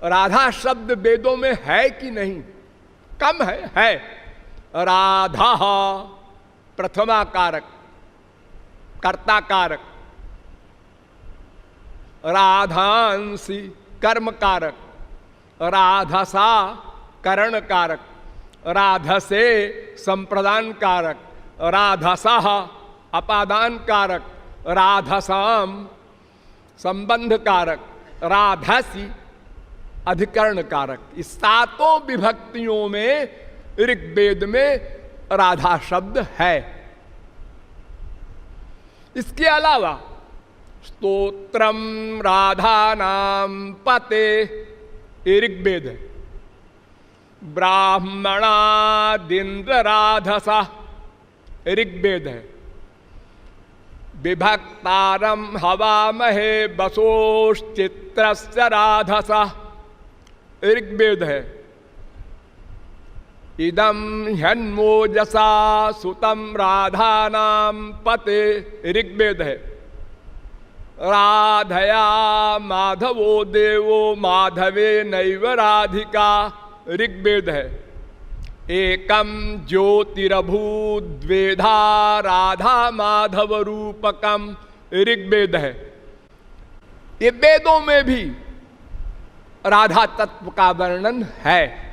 राधा शब्द वेदों में है कि नहीं? कम है। राधा प्रथमा कारक, कर्ता कारक, राधांसी कर्म कारक, राधसा करण कारक, राधसे संप्रदान कारक, राधसा अपादान कारक, राधसाम संबंध कारक, राधसी अधिकरण कारक। इस सातों विभक्तियों में ऋग्वेद में राधा शब्द है। इसके अलावा स्तोत्रम राधा नाम पते ऋग्वेद है। ब्राह्मणादिन्द्र राधसा ऋग्वेद है। विभक्तारम हवामहे वसोश्चित्रस्य राधसा ऋग्वेद है। इदम ह्यन्मोजसा सुतम राधा नाम पते ऋग्वेद है। राधया माधवो देवो माधवे नैव राधिका ऋग्वेद है। एकम ज्योतिरभूद्वेधा राधा माधव रूपकम ऋग्वेद है। ये वेदों में भी राधा तत्व का वर्णन है।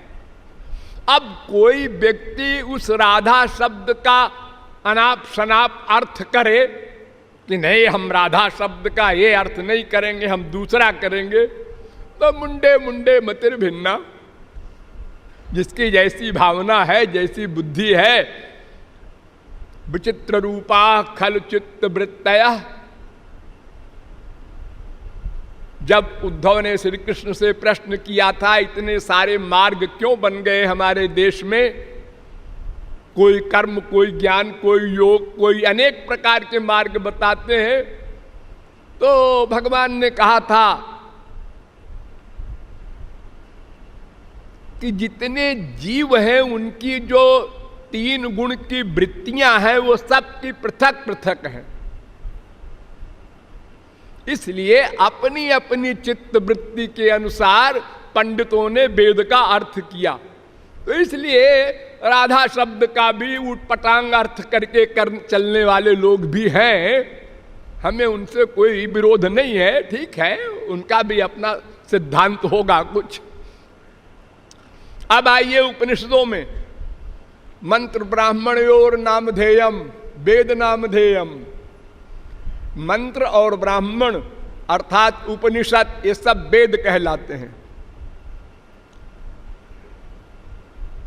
अब कोई व्यक्ति उस राधा शब्द का अनाप शनाप अर्थ करे कि नहीं, हम राधा शब्द का ये अर्थ नहीं करेंगे, हम दूसरा करेंगे, तो मुंडे मुंडे मतिर भिन्ना। जिसकी जैसी भावना है, जैसी बुद्धि है, विचित्र रूपा खल चित्त वृत्तया। जब उद्धव ने श्री कृष्ण से प्रश्न किया था, इतने सारे मार्ग क्यों बन गए हमारे देश में, कोई कर्म, कोई ज्ञान, कोई योग, कोई अनेक प्रकार के मार्ग बताते हैं, तो भगवान ने कहा था कि जितने जीव हैं उनकी जो 3 गुण की वृत्तियां हैं वो सबकी पृथक पृथक हैं। इसलिए अपनी अपनी चित्त वृत्ति के अनुसार पंडितों ने वेद का अर्थ किया। तो इसलिए राधा शब्द का भी उटपटांग अर्थ करके चलने वाले लोग भी हैं। हमें उनसे कोई विरोध नहीं है, ठीक है, उनका भी अपना सिद्धांत होगा कुछ। अब आइए उपनिषदों में मंत्र ब्राह्मणयोर नामधेयम वेद नामधेयम। मंत्र और ब्राह्मण अर्थात उपनिषद ये सब वेद कहलाते हैं।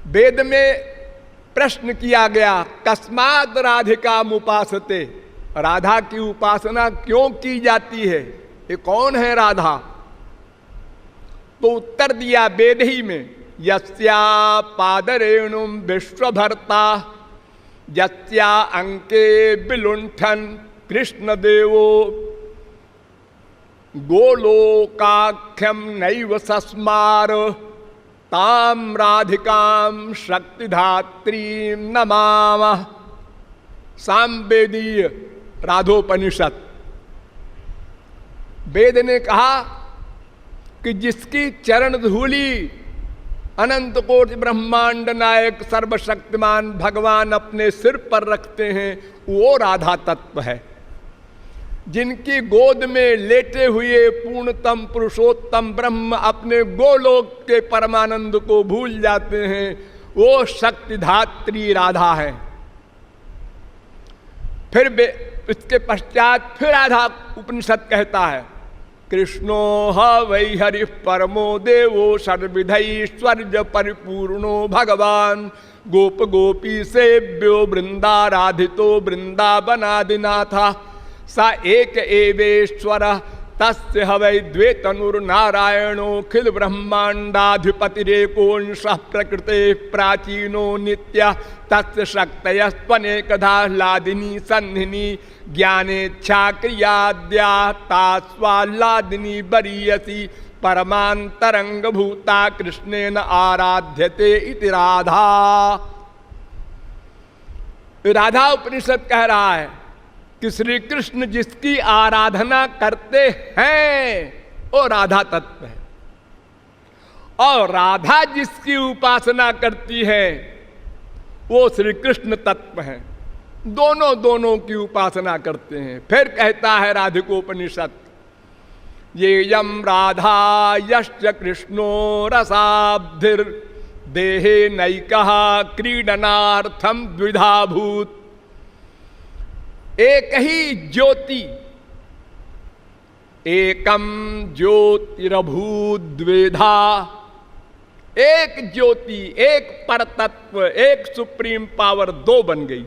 वेद में प्रश्न किया गया, कस्मात् राधिकाम उपासते, राधा की उपासना क्यों की जाती है, ये कौन है राधा? तो उत्तर दिया वेद ही में, यस्या पादरेणुम विश्वभर्ता यस्या अंके विलुंठन कृष्ण देवो गोलोकाख्यम नैव सस्मार ताम राधिकाम शक्तिधात्री नमामः। सामवेदीय राधोपनिषद। वेद ने कहा कि जिसकी चरण धूली अनंत कोटि ब्रह्मांड नायक सर्वशक्तिमान भगवान अपने सिर पर रखते हैं वो राधा तत्व है। जिनकी गोद में लेटे हुए पूर्णतम पुरुषोत्तम ब्रह्म अपने गोलोक के परमानंद को भूल जाते हैं वो शक्तिधात्री राधा है। फिर इसके पश्चात फिर राधा उपनिषद कहता है, कृष्णो ह वै हरि परमो देवो सर्वविधैश्वर्य परिपूर्णो भगवान गोप गोपी सेव्यो वृंदाराधितो वृंदावनादिनाथा सा एक एवेश्वर तस्य हवै द्वे तनुर्नारायणोऽखिल ब्रह्मांडाधिपतिरेकोंशः प्रकृते प्राचीनो नित्यः तस्य शक्तयस्त्वनेकधाह्लादिनी सन्धिनी ज्ञानेच्छा क्रियाद्या तास्वाह्लादिनी वरीयसी परमान्तरंगभूता कृष्णेन आराध्यते इति राधा। राधा उपनिषद कह रहा है कि श्री कृष्ण जिसकी आराधना करते हैं वो राधा तत्व है। और राधा जिसकी उपासना करती है वो श्री कृष्ण तत्व है। दोनों की उपासना करते हैं। फिर कहता है राधिकोपनिषद, ये यम राधा यश्च कृष्णो रसाब्धिर देहे नैकः क्रीडनार्थम द्विधाभूत। एक ही ज्योति, एकम ज्योतिरभूत द्विधा, एक ज्योति, एक परतत्व, एक सुप्रीम पावर दो बन गई।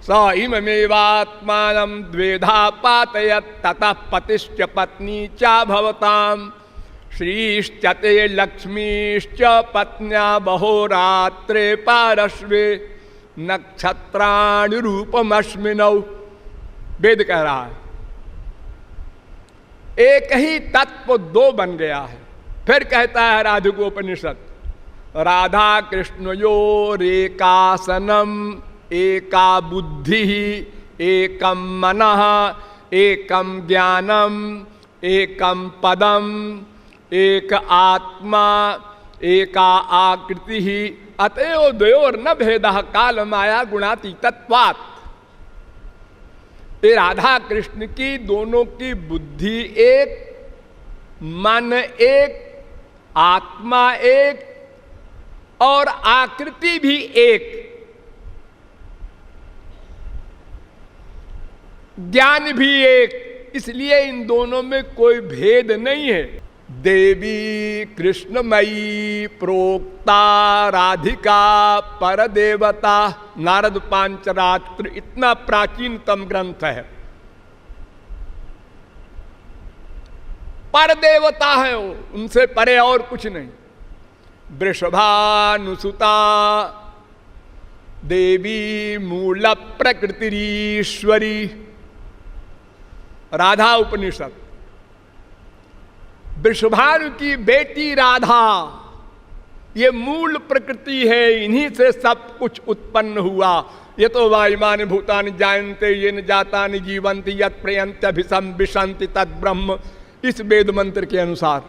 स इममेवात्मानं द्वेधा पातयत् ततः पतिश्च पत्नी च भवताम् श्रीश्च ते लक्ष्मीश्च पत्न्या बहोरात्रे पारश्वे नक्षत्राणि रूपमस्मिनौ। वेद कह रहा है एक ही तत्व दो बन गया है। फिर कहता है राधिकोपनिषद, राधा कृष्णयोरेकासनम एका बुद्धि एकम मनः एकम ज्ञानम एकम पदम एक आत्मा एका आकृति अतएव द्वयोर न भेदः काल माया गुणातीतत्वात्। ये राधा कृष्ण की दोनों की बुद्धि एक, मन एक, आत्मा एक और आकृति भी एक, ज्ञान भी एक। इसलिए इन दोनों में कोई भेद नहीं है। देवी कृष्णमयी प्रोक्ता राधिका परदेवता। नारद पांचरात्र इतना प्राचीनतम ग्रंथ है। परदेवता है वो, उनसे परे और कुछ नहीं। वृषभानुसुता देवी मूल प्रकृतिरीश्वरी। राधा उपनिषद। वृषभानु की बेटी राधा ये मूल प्रकृति है, इन्हीं से सब कुछ उत्पन्न हुआ। ये तो वायुमानि भूतानि जायन्ते येन जातानि जीवन्ति यत् प्रयन्ति अभिसंविशन्ति तद् ब्रह्म। इस वेद मंत्र के अनुसार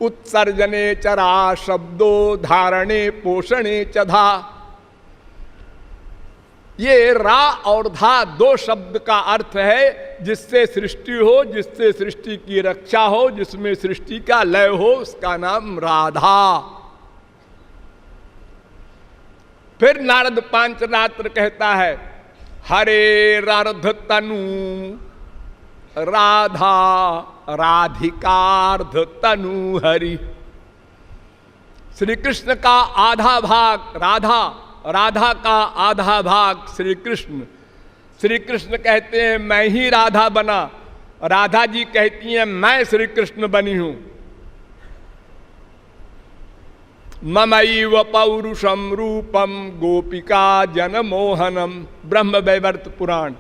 उत्सर्जने चरा शब्दो धारणे पोषणे चधा। ये रा और धा दो शब्द का अर्थ है जिससे सृष्टि हो, जिससे सृष्टि की रक्षा हो, जिसमें सृष्टि का लय हो, उसका नाम राधा। फिर नारद पांचरात्र कहता है, हरे रार्ध तनु राधा राधिकार्ध तनु हरि। श्री कृष्ण का आधा भाग राधा, राधा का आधा भाग श्री कृष्ण। श्री कृष्ण कहते हैं मैं ही राधा बना, राधा जी कहती हैं मैं श्री कृष्ण बनी हूं। ममैव पौरुषम रूपम गोपिका जनमोहनम। ब्रह्म वैवर्त पुराण।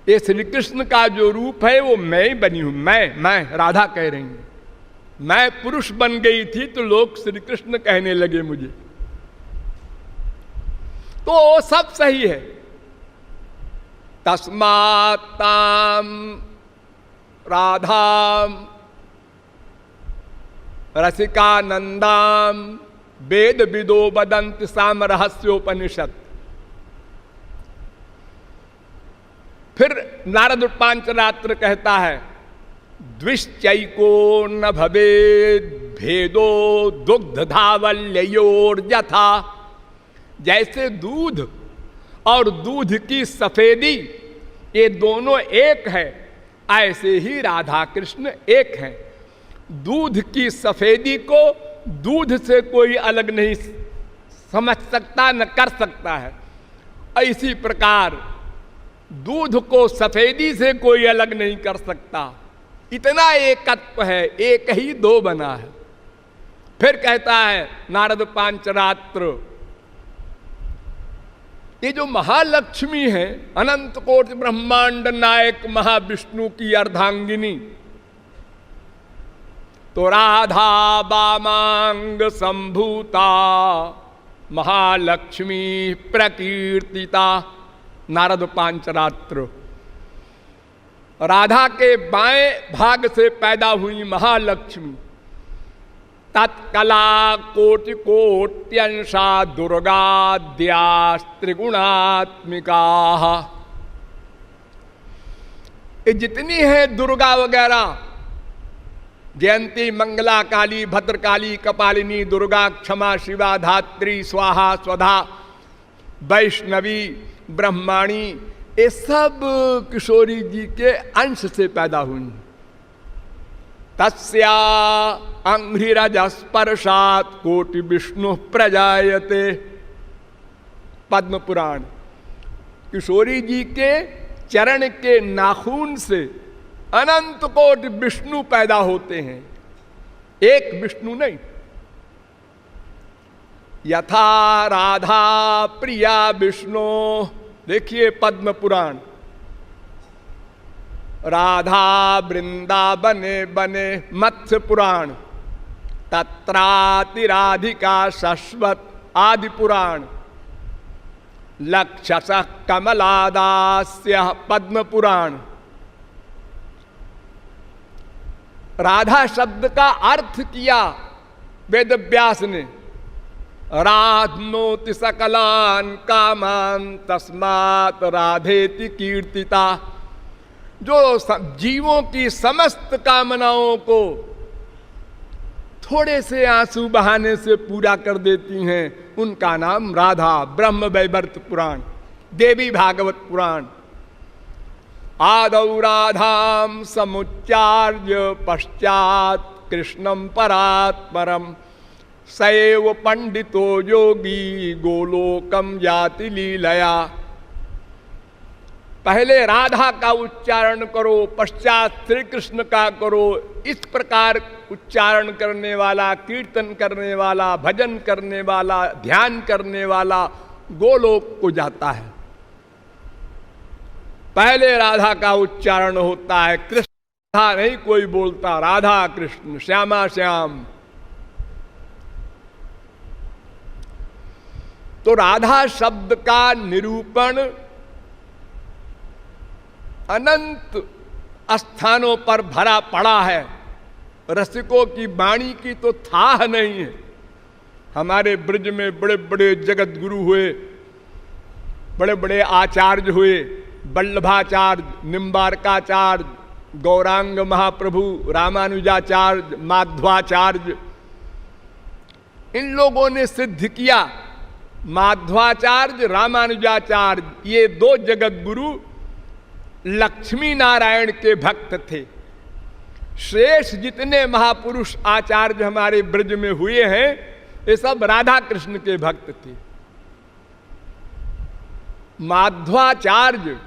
ये श्री कृष्ण का जो रूप है वो मैं ही बनी हूं। मैं राधा कह रही हूं। मैं पुरुष बन गई थी तो लोग श्री कृष्ण कहने लगे मुझे। तो सब सही है। तस्मात् ताम राधाम रसिकानंदाम वेद विदो वदन्ति साम रहस्योपनिषद। फिर नारद पांचरात्र कहता है, द्विश्चैको न भवेद भेदो दुग्ध धावल्योर यथा। जैसे दूध और दूध की सफेदी ये दोनों एक है, ऐसे ही राधा कृष्ण एक हैं। दूध की सफेदी को दूध से कोई अलग नहीं समझ सकता, न कर सकता है। इसी प्रकार दूध को सफेदी से कोई अलग नहीं कर सकता। इतना एकत्व है, एक ही दो बना है। फिर कहता है नारद पांचरात्र, ये जो महालक्ष्मी है, अनंत कोटि ब्रह्मांड नायक महाविष्णु की अर्धांगिनी, तो राधा वामांग संभूता महालक्ष्मी प्रकीर्तिता। नारद पांचरात्र। राधा के बाएं भाग से पैदा हुई महालक्ष्मी, तत्कला कोटि कोट्यंशा दुर्गाद्यास्त्रिगुणात्मिका। ये जितनी है दुर्गा वगैरह, जयंती, मंगला, काली, भद्रकाली, कपालिनी, दुर्गा, क्षमा, शिवा, धात्री, स्वाहा, स्वधा, वैष्णवी, ब्रह्माणी, ये सब किशोरी जी के अंश से पैदा हुई। तस्या अंघ्रिरजस्पर्शात् कोटि विष्णु प्रजायते। पद्म पुराण। किशोरी जी के चरण के नाखून से अनंत कोटि विष्णु पैदा होते हैं, एक विष्णु नहीं। यथा राधा प्रिया विष्णु, देखिए पद्म पुराण। राधा वृंदावने बने मत्स्य पुराण। तत्रातिराधिका शश्वत आदि पुराण। लक्षसः कमलादास्य पद्म पुराण। राधा शब्द का अर्थ किया वेद व्यास ने। राधनोति सकलान कामान तस्मात् राधेति कीर्तिता। जो जीवों की समस्त कामनाओं को थोड़े से आंसू बहाने से पूरा कर देती हैं, उनका नाम राधा। ब्रह्म वैवर्त पुराण, देवी भागवत पुराण। आदौ राधाम समुच्चार्य पश्चात कृष्णम परात्परम सैव पंडितो योगी गोलोकम याति लीलया। पहले राधा का उच्चारण करो, पश्चात श्री कृष्ण का करो। इस प्रकार उच्चारण करने वाला, कीर्तन करने वाला, भजन करने वाला, ध्यान करने वाला गोलोक को जाता है। पहले राधा का उच्चारण होता है, कृष्ण नहीं कोई बोलता, राधा कृष्ण, श्यामा श्याम। तो राधा शब्द का निरूपण अनंत स्थानों पर भरा पड़ा है। रसिकों की वाणी की तो थाह नहीं है। हमारे ब्रज में बड़े बड़े जगत गुरु हुए, बड़े बड़े आचार्य हुए। वल्लभाचार्य, निम्बारकाचार्य, गौरांग महाप्रभु, रामानुजाचार्य, माध्वाचार्य, इन लोगों ने सिद्ध किया। माध्वाचार्य, रामानुजाचार्य, ये दो जगत गुरु लक्ष्मी नारायण के भक्त थे। शेष जितने महापुरुष आचार्य हमारे ब्रज में हुए हैं, ये सब राधा कृष्ण के भक्त थे। माध्वाचार्य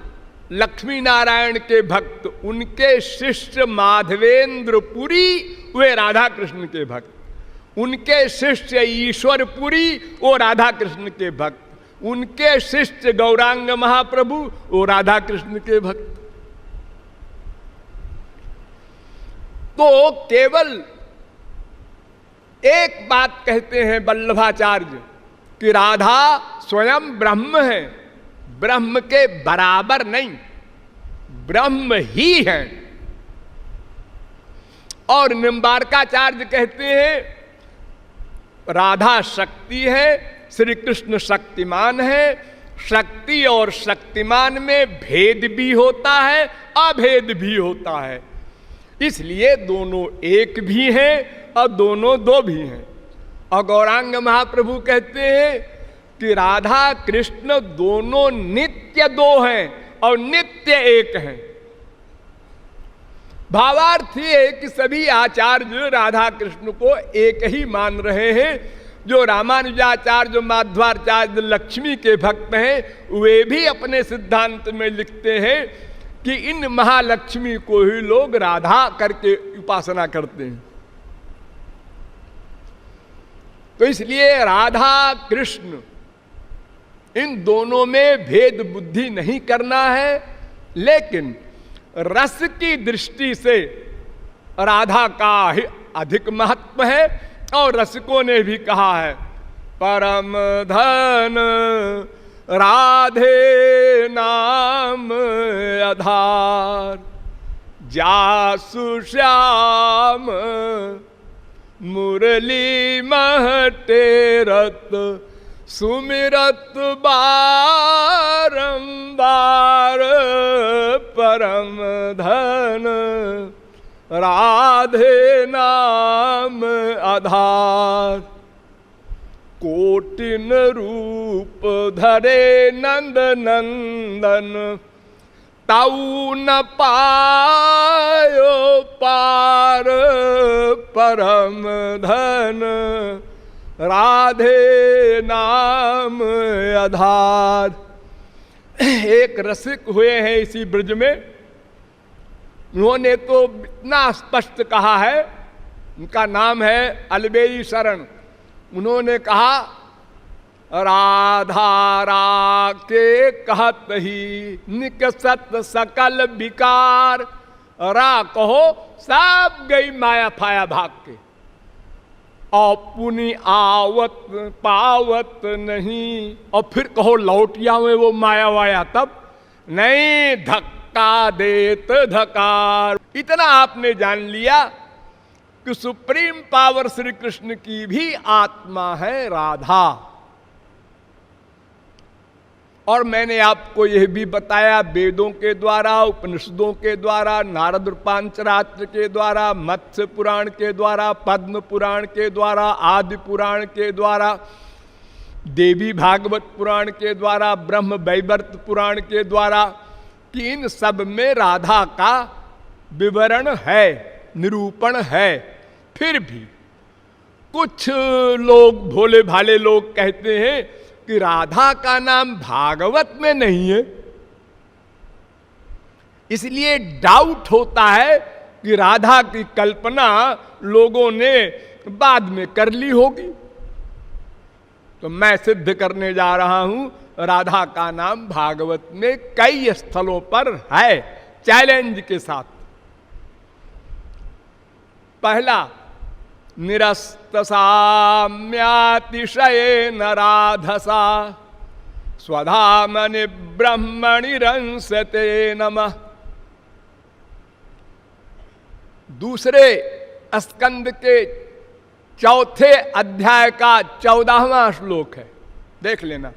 लक्ष्मी नारायण के भक्त, उनके शिष्य माधवेंद्रपुरी वे राधा कृष्ण के भक्त, उनके शिष्य ईश्वरपुरी वो राधा कृष्ण के भक्त, उनके शिष्य गौरांग महाप्रभु वो राधा कृष्ण के भक्त। तो केवल एक बात कहते हैं वल्लभाचार्य कि राधा स्वयं ब्रह्म है, ब्रह्म के बराबर नहीं, ब्रह्म ही है। और निम्बारकाचार्य कहते हैं राधा शक्ति है, श्री कृष्ण शक्तिमान है। शक्ति और शक्तिमान में भेद भी होता है, अभेद भी होता है। इसलिए दोनों एक भी हैं और दोनों दो भी हैं। और गौरांग महाप्रभु कहते हैं कि राधा कृष्ण दोनों नित्य दो हैं और नित्य एक हैं। भावार्थ ये कि सभी आचार्य राधा कृष्ण को एक ही मान रहे हैं। जो रामानुजाचार्य, जो माध्वाचार्य लक्ष्मी के भक्त हैं, वे भी अपने सिद्धांत में लिखते हैं कि इन महालक्ष्मी को ही लोग राधा करके उपासना करते हैं। तो इसलिए राधा कृष्ण इन दोनों में भेद बुद्धि नहीं करना है, लेकिन रस की दृष्टि से राधा का ही अधिक महत्व है। और रसिकों ने भी कहा है परम धन राधे नाम आधार, जासु श्याम मुरली महटेरत सुमिरत बारंबार परम धन राधे नाम आधार। कोटिन रूप धरे नंद नंदन ताऊ न पायो पार परम धन राधे नाम आधार। एक रसिक हुए हैं इसी ब्रज में, उन्होंने तो इतना स्पष्ट कहा है, उनका नाम है अलबेरी शरण। उन्होंने कहा राधा के कहत ही निकसत सकल विकार। रा कहो सब गई माया फाया भाग के, और पुनि आवत पावत नहीं। और फिर कहो लौटिया में वो माया वाया, तब नहीं धक्का देत धकार। इतना आपने जान लिया कि सुप्रीम पावर श्री कृष्ण की भी आत्मा है राधा। और मैंने आपको यह भी बताया वेदों के द्वारा, उपनिषदों के द्वारा, नारद रूपांचरात्र के द्वारा, मत्स्य पुराण के द्वारा, पद्म पुराण के द्वारा, आदि पुराण के द्वारा, देवी भागवत पुराण के द्वारा, ब्रह्म वैवर्त पुराण के द्वारा, कि इन सब में राधा का विवरण है, निरूपण है। फिर भी कुछ लोग, भोले भाले लोग कहते हैं कि राधा का नाम भागवत में नहीं है, इसलिए डाउट होता है कि राधा की कल्पना लोगों ने बाद में कर ली होगी। तो मैं सिद्ध करने जा रहा हूं राधा का नाम भागवत में कई स्थलों पर है, चैलेंज के साथ। पहला, निरस्त साम्यातिशयेन राधसा स्वधामनि ब्रह्मणि रंसते नमः। दूसरे स्कंद के चौथे अध्याय का 14वां श्लोक है, देख लेना।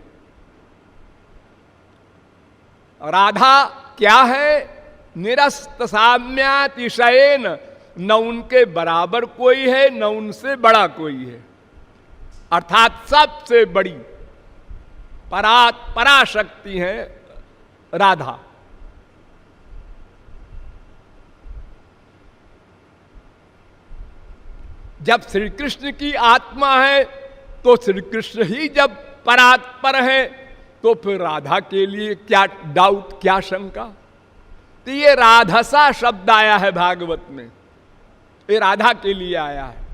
राधा क्या है? निरस्त साम्यातिशयेन, न उनके बराबर कोई है न उनसे बड़ा कोई है, अर्थात सबसे बड़ी पराशक्ति है राधा। जब श्री कृष्ण की आत्मा है तो श्री कृष्ण ही जब परात्पर है तो फिर राधा के लिए क्या डाउट, क्या शंका। तो ये राधसा शब्द आया है भागवत में, ये राधा के लिए आया है।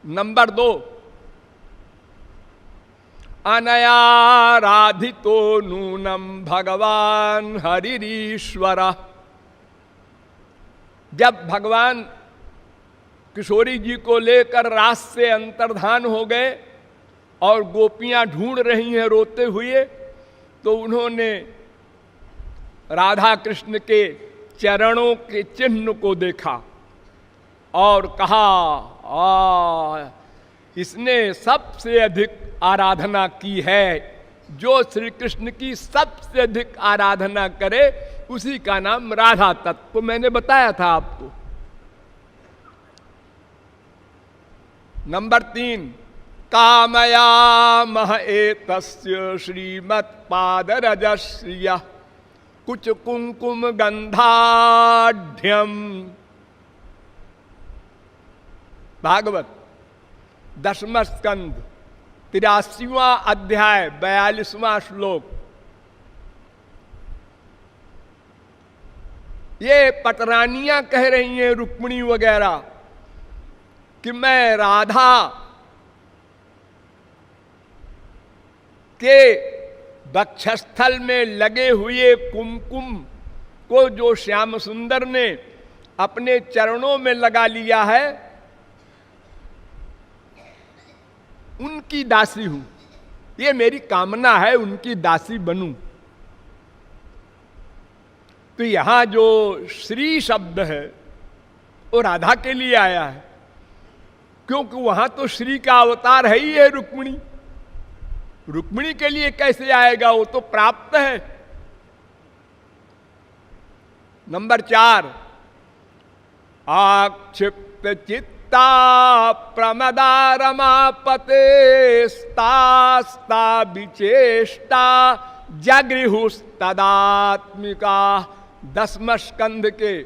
नंबर 2, अनया राधितो नूनम भगवान हरिरीश्वर। जब भगवान किशोरी जी को लेकर रास से अंतर्धान हो गए और गोपियां ढूंढ रही हैं रोते हुए, तो उन्होंने राधा कृष्ण के चरणों के चिन्ह को देखा और कहा इसने सबसे अधिक आराधना की है। जो श्री कृष्ण की सबसे अधिक आराधना करे उसी का नाम राधा तत्व। मैंने बताया था आपको। नंबर 3, कामयामह एतस्य श्रीमत्पादरजश्रिय कुछ कुंकुम गंधाढ्यम। भागवत 10वां स्कंद 83वां अध्याय 42वां श्लोक। ये पटरानियां कह रही हैं, रुक्मिणी वगैरह, कि मैं राधा के वक्षस्थल में लगे हुए कुमकुम को जो श्याम सुंदर ने अपने चरणों में लगा लिया है, उनकी दासी हूं। ये मेरी कामना है, उनकी दासी बनूं। तो यहां जो श्री शब्द है वो राधा के लिए आया है। क्योंकि वहां तो श्री का अवतार है ही है रुक्मिणी। रुक्मिणी के लिए कैसे आएगा, वो तो प्राप्त है। नंबर 4, आक्षिप्त चित्ता प्रमदा रमापते स्तास्ता विचेष्टा जगृहुस्तदात्मिका। 10वें स्कंध के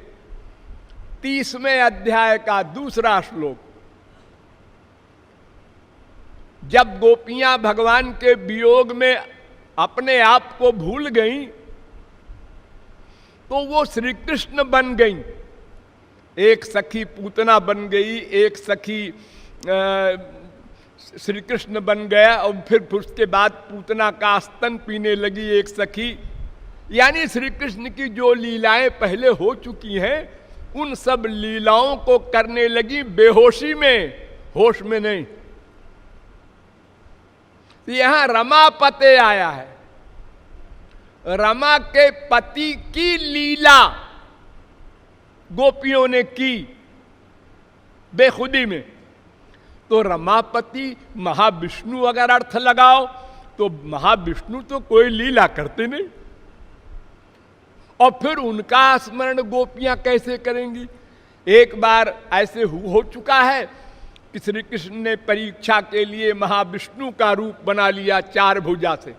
30वें अध्याय का दूसरा श्लोक। जब गोपियां भगवान के वियोग में अपने आप को भूल गईं, तो वो श्री कृष्ण बन गईं। एक सखी पूतना बन गई, एक सखी श्री कृष्ण बन गया, और फिर उसके बाद पूतना का स्तन पीने लगी एक सखी। यानी श्री कृष्ण की जो लीलाएं पहले हो चुकी हैं, उन सब लीलाओं को करने लगी बेहोशी में, होश में नहीं। यहां रमापते आया है, रमा के पति की लीला गोपियों ने की बेखुदी में। तो रमापति महाविष्णु अगर अर्थ लगाओ तो महाविष्णु तो कोई लीला करते नहीं, और फिर उनका स्मरण गोपियां कैसे करेंगी। एक बार ऐसे हो चुका है कि श्री कृष्ण ने परीक्षा के लिए महाविष्णु का रूप बना लिया 4 भुजा से,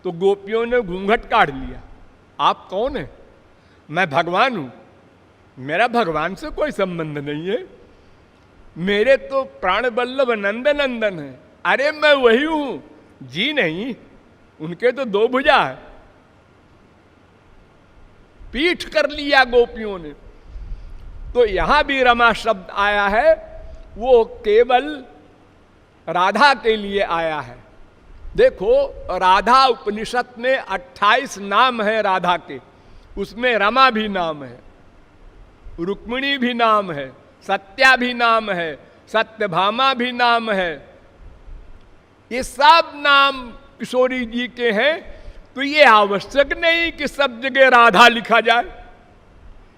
तो गोपियों ने घूंघट काढ़ लिया। आप कौन है? मैं भगवान हूं। मेरा भगवान से कोई संबंध नहीं है, मेरे तो प्राण वल्लभ नंद नंदन है। अरे मैं वही हूं जी, नहीं, उनके तो 2 भुजा है। पीठ कर लिया गोपियों ने। तो यहां भी रमा शब्द आया है, वो केवल राधा के लिए आया है। देखो, राधा उपनिषद में 28 नाम है राधा के, उसमें रमा भी नाम है, रुक्मिणी भी नाम है, सत्या भी नाम है, सत्यभामा भी नाम है। ये सब नाम किशोरी जी के हैं। तो ये आवश्यक नहीं कि सब जगह राधा लिखा जाए,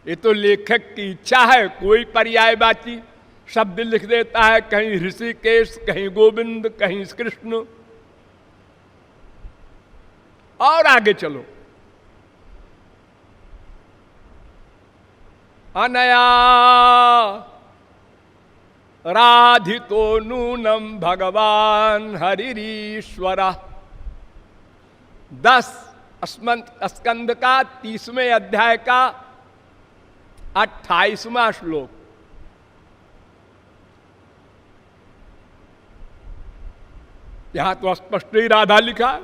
ये तो लेखक की इच्छा है। कोई पर्यायवाची शब्द लिख देता है, कहीं ऋषिकेश, कहीं गोविंद, कहीं कृष्ण। और आगे चलो, अनया राधितो नूनम भगवान हरिरीश्वर। 10 स्कंद का 30वें अध्याय का 28वां श्लोक। यहां तो स्पष्ट ही राधा लिखा है।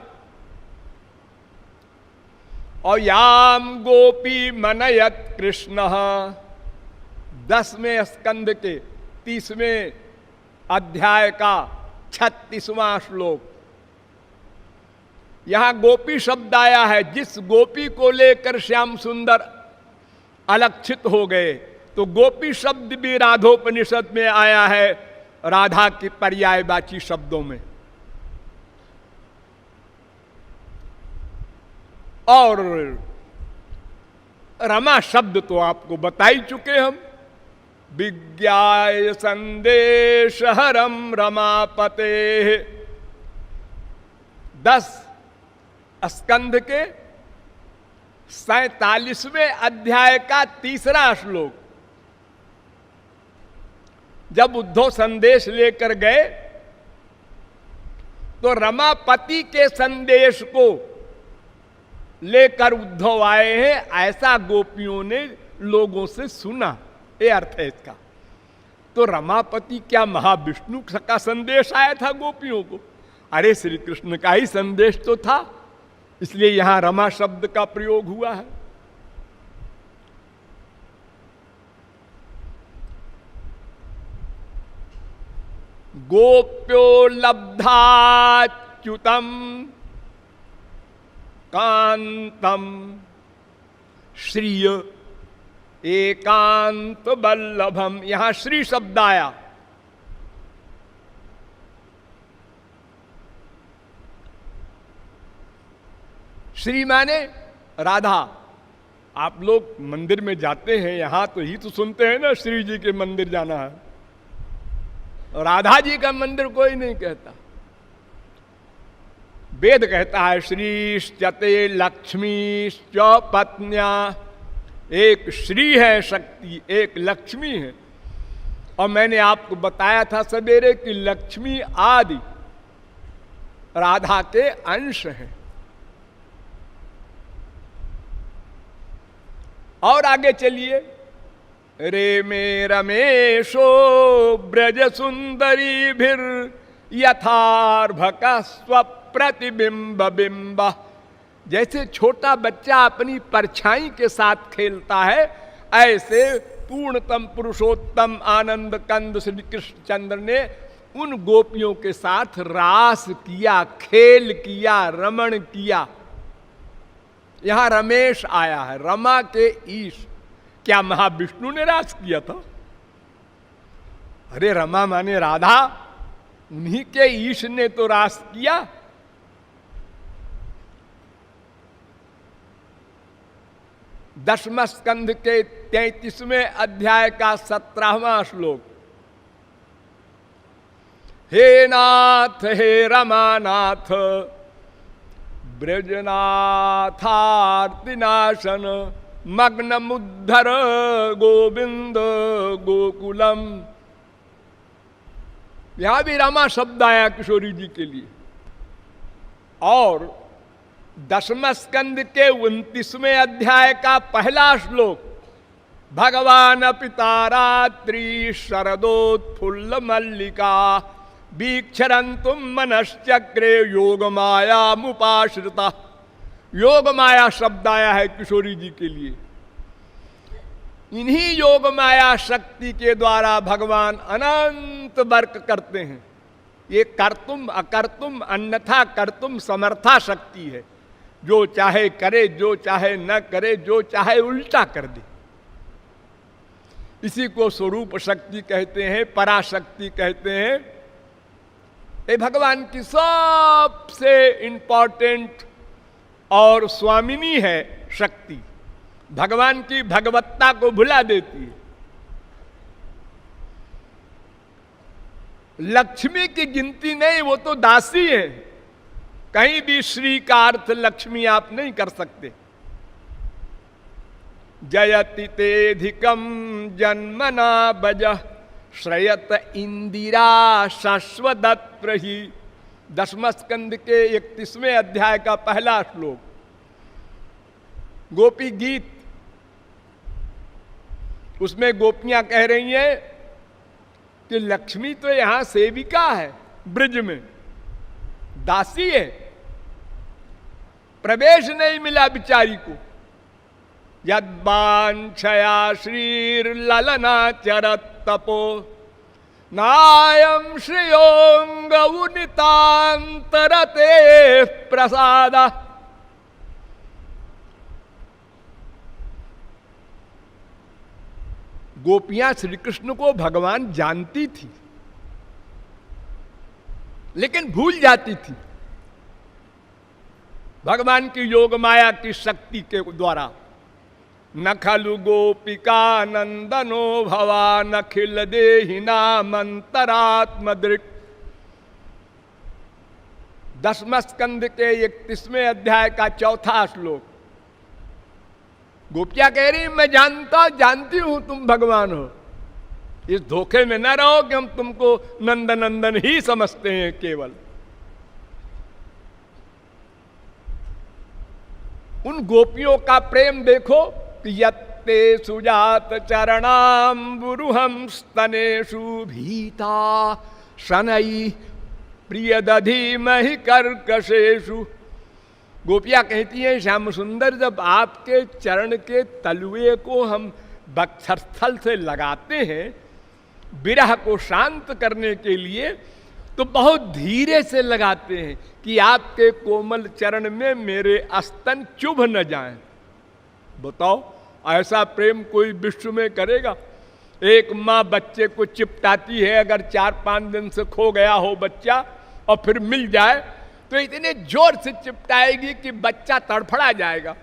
और याम गोपी मनयत कृष्ण। 10वें स्कंद के 30वें अध्याय का 36वां श्लोक। यहां गोपी शब्द आया है। जिस गोपी को लेकर श्याम सुंदर अलक्षित हो गए, तो गोपी शब्द भी राधोपनिषद में आया है, राधा की पर्यायवाची शब्दों में। और रमा शब्द तो आपको बता ही चुके हम। विज्ञाय संदेश हरम रमापते। 10 स्कंध के 47वें अध्याय का 3रा श्लोक। जब उद्धव संदेश लेकर गए, तो रमापति के संदेश को लेकर उद्धव आए हैं, ऐसा गोपियों ने लोगों से सुना। ये अर्थ है इसका। तो रमापति क्या महाविष्णु का संदेश आया था गोपियों को? अरे श्री कृष्ण का ही संदेश तो था, इसलिए यहां रमा शब्द का प्रयोग हुआ है। गोप्यो लब्धाच्युतम कांतम श्रीय एकांत वल्लभम। यहां श्री शब्द आया। श्री माने राधा। आप लोग मंदिर में जाते हैं, यहां तो ही तो सुनते हैं ना, श्री जी के मंदिर जाना है। राधा जी का मंदिर कोई नहीं कहता। वेद कहता है श्रीश्चते लक्ष्मीश्च पत्न्या, एक श्री है शक्ति, एक लक्ष्मी है। और मैंने आपको बताया था सवेरे कि लक्ष्मी आदि राधा के अंश हैं। और आगे चलिए, रे में रमेशो ब्रज सुंदरी भीर यथार्भक स्वप्रतिबिंब बिंब। जैसे छोटा बच्चा अपनी परछाई के साथ खेलता है, ऐसे पूर्णतम पुरुषोत्तम आनंद कंद श्री कृष्ण चंद्र ने उन गोपियों के साथ रास किया, खेल किया, रमण किया। यहां रमेश आया है, रमा के ईश। क्या महाविष्णु ने रास किया था? अरे रमा माने राधा, उन्हीं के ईश ने तो रास किया। दसम स्कंध के 33वें अध्याय का 17वां श्लोक, हे नाथ हे रमानाथ ब्रजनाथार्तिनाशन मग्न मुद्धर गोविंद गोकुलम। यहां भी रमा शब्द आया किशोरी जी के लिए। और दसम स्कंद के 29वें अध्याय का पहला श्लोक, भगवान पिता रात्रि शरदोत्फुल्ल मल्लिका वीक्षरंतुम मनश्चक्रे योग माया मुपाश्रिता। योग माया शब्द आया है किशोरी जी के लिए। इन्हीं योग माया शक्ति के द्वारा भगवान अनंत वर्क करते हैं। ये कर्तुम अकर्तुम अन्यथा कर्तुम समर्था शक्ति है। जो चाहे करे, जो चाहे न करे, जो चाहे उल्टा कर दे। इसी को स्वरूप शक्ति कहते हैं, पराशक्ति कहते हैं। ये भगवान की सबसे इंपॉर्टेंट और स्वामिनी है शक्ति। भगवान की भगवत्ता को भुला देती है। लक्ष्मी की गिनती नहीं, वो तो दासी है। कहीं भी श्री का अर्थ लक्ष्मी आप नहीं कर सकते। जयति तेधिकम जन्मना बज श्रयत इंदिरा शश्वदत्र ही। दसम स्कंद के 31वें अध्याय का पहला श्लोक, गोपी गीत। उसमें गोपियां कह रही हैं कि लक्ष्मी तो यहां सेविका है, ब्रज में दासी है, प्रवेश नहीं मिला बिचारी को। यद्वांछया श्रीर्ललना चरत तपो नायम श्रियोंग उनितांतरते प्रसादा। गोपियां श्री कृष्ण को भगवान जानती थी, लेकिन भूल जाती थी भगवान की योग माया की शक्ति के द्वारा। न खलु गोपिका नंदनो भवान अखिल देहिना मंतरात्म दृक्। दसम स्कंद के 31वें अध्याय का चौथा श्लोक, गोपियां कह रही मैं जानती हूं तुम भगवान हो। इस धोखे में न रहो कि हम तुमको नंदन नंदन ही समझते हैं केवल। उन गोपियों का प्रेम देखो कि यत्ते सुजात चरणाम्बुरुहं स्तनेषु भीता शनई प्रिय दधीमहि कर्कशेषु। गोपियां कहती हैं श्याम सुंदर, जब आपके चरण के तलुए को हम वक्षस्थल से लगाते हैं विरह को शांत करने के लिए, तो बहुत धीरे से लगाते हैं कि आपके कोमल चरण में मेरे स्तन चुभ न जाएं। बताओ, ऐसा प्रेम कोई विश्व में करेगा? एक माँ बच्चे को चिपटाती है, अगर 4-5 दिन से खो गया हो बच्चा और फिर मिल जाए तो इतने जोर से चिपटाएगी कि बच्चा तड़फड़ा जाएगा।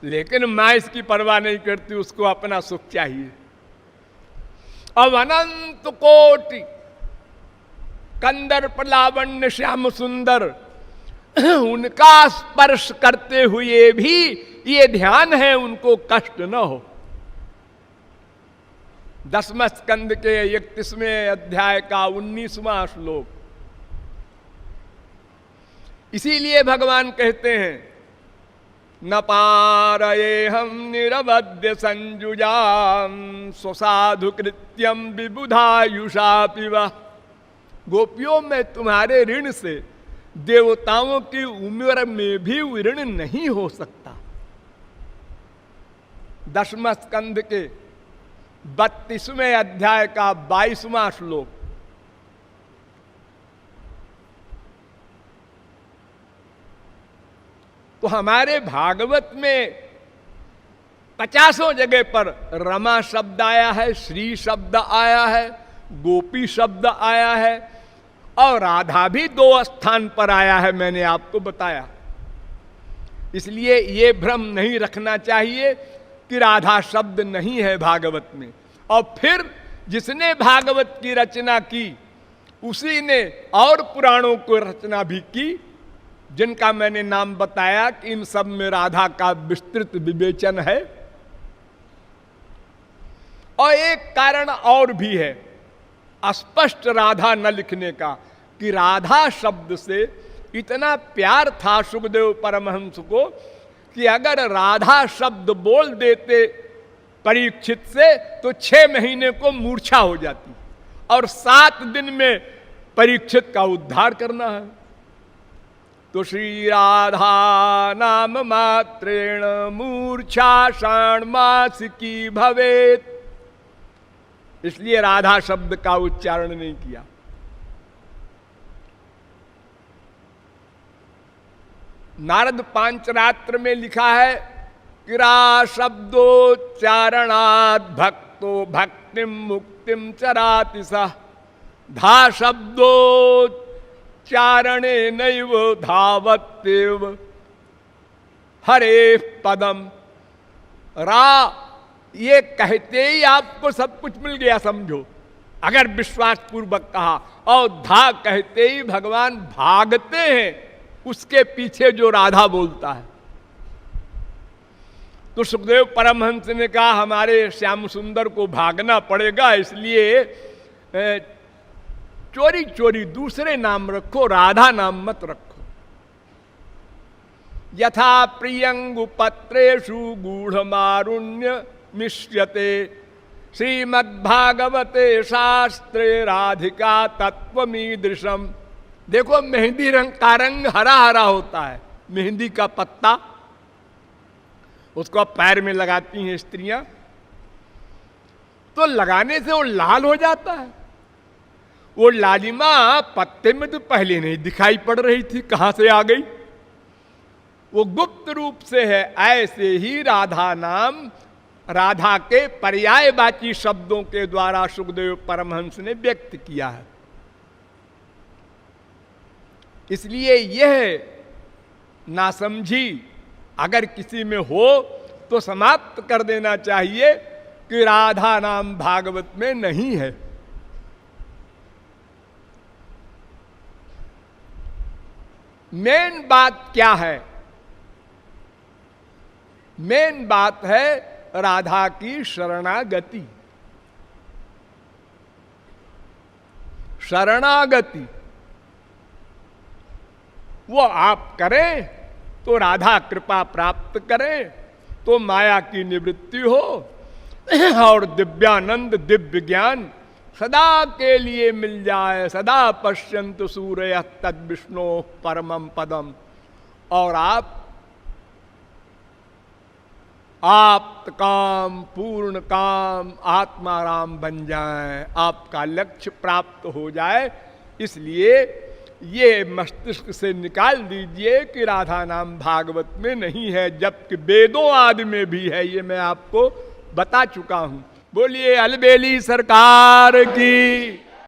लेकिन माँ इसकी परवाह नहीं करती, उसको अपना सुख चाहिए। अब अनंत कोटि कंदर्प लावण्य श्याम सुंदर, उनका स्पर्श करते हुए भी ये ध्यान है उनको कष्ट न हो। 10वें स्कंद के 31वें अध्याय का 19वां श्लोक। इसीलिए भगवान कहते हैं न पारये हम निरवध्य संजुजाम स्वसाधु कृत्यम विबुधायुषा पिवा। गोपियों में तुम्हारे ऋण से देवताओं की उम्र में भी ऋण नहीं हो सकता। 10वें स्कंद के 32वें अध्याय का 22वां श्लोक। तो हमारे भागवत में 50 जगह पर रमा शब्द आया है, श्री शब्द आया है, गोपी शब्द आया है, और राधा भी 2 स्थान पर आया है, मैंने आपको बताया। इसलिए ये भ्रम नहीं रखना चाहिए कि राधा शब्द नहीं है भागवत में। और फिर जिसने भागवत की रचना की उसी ने और पुराणों को रचना भी की, जिनका मैंने नाम बताया कि इन सब में राधा का विस्तृत विवेचन है। और एक कारण और भी है स्पष्ट राधा न लिखने का, कि राधा शब्द से इतना प्यार था सुखदेव परमहंस को कि अगर राधा शब्द बोल देते परीक्षित से तो 6 महीने को मूर्छा हो जाती, और 7 दिन में परीक्षित का उद्धार करना है। तो श्री राधा नाम मात्रेण मूर्छा षाण्मासिकी भवेत, इसलिए राधा शब्द का उच्चारण नहीं किया। नारद पांचरात्र में लिखा है कि रा शब्दोच्चारणात् भक्तो भक्तिम मुक्तिम चराति सः, धा शब्दोच्चारणे नैव धावत्येव हरे पदम। रा ये कहते ही आपको सब कुछ मिल गया समझो, अगर विश्वास पूर्वक कहा, और धा कहते ही भगवान भागते हैं उसके पीछे जो राधा बोलता है। तो सुखदेव परमहंस ने कहा हमारे श्याम सुंदर को भागना पड़ेगा, इसलिए चोरी चोरी दूसरे नाम रखो, राधा नाम मत रखो। यथा प्रियंगु पत्रेषु गूढ़मारुण्य मिश्यते श्रीमद्भागवते शास्त्रे राधिका तत्वमीदृशम। देखो मेहंदी रंग का रंग हरा हरा होता है, मेहंदी का पत्ता, उसको पैर में लगाती हैं स्त्रियां, तो लगाने से वो लाल हो जाता है। वो लालिमा पत्ते में तो पहले नहीं दिखाई पड़ रही थी, कहां से आ गई? वो गुप्त रूप से है। ऐसे ही राधा नाम राधा के पर्यायवाची शब्दों के द्वारा सुखदेव परमहंस ने व्यक्त किया है। इसलिए यह नासमझी अगर किसी में हो तो समाप्त कर देना चाहिए कि राधा नाम भागवत में नहीं है। मेन बात क्या है? मेन बात है राधा की शरणागति। शरणागति वो आप करें तो राधा कृपा प्राप्त करें, तो माया की निवृत्ति हो और दिव्यानंद दिव्य ज्ञान सदा के लिए मिल जाए। सदा पश्यन्तु सूर्य तद विष्णु परमम पदम। और आप काम पूर्ण काम आत्माराम बन जाएं, आपका लक्ष्य प्राप्त हो जाए। इसलिए ये मस्तिष्क से निकाल दीजिए कि राधा नाम भागवत में नहीं है, जबकि वेदों आदि में भी है। ये मैं आपको बता चुका हूं। बोलिए अलबेली सरकार की।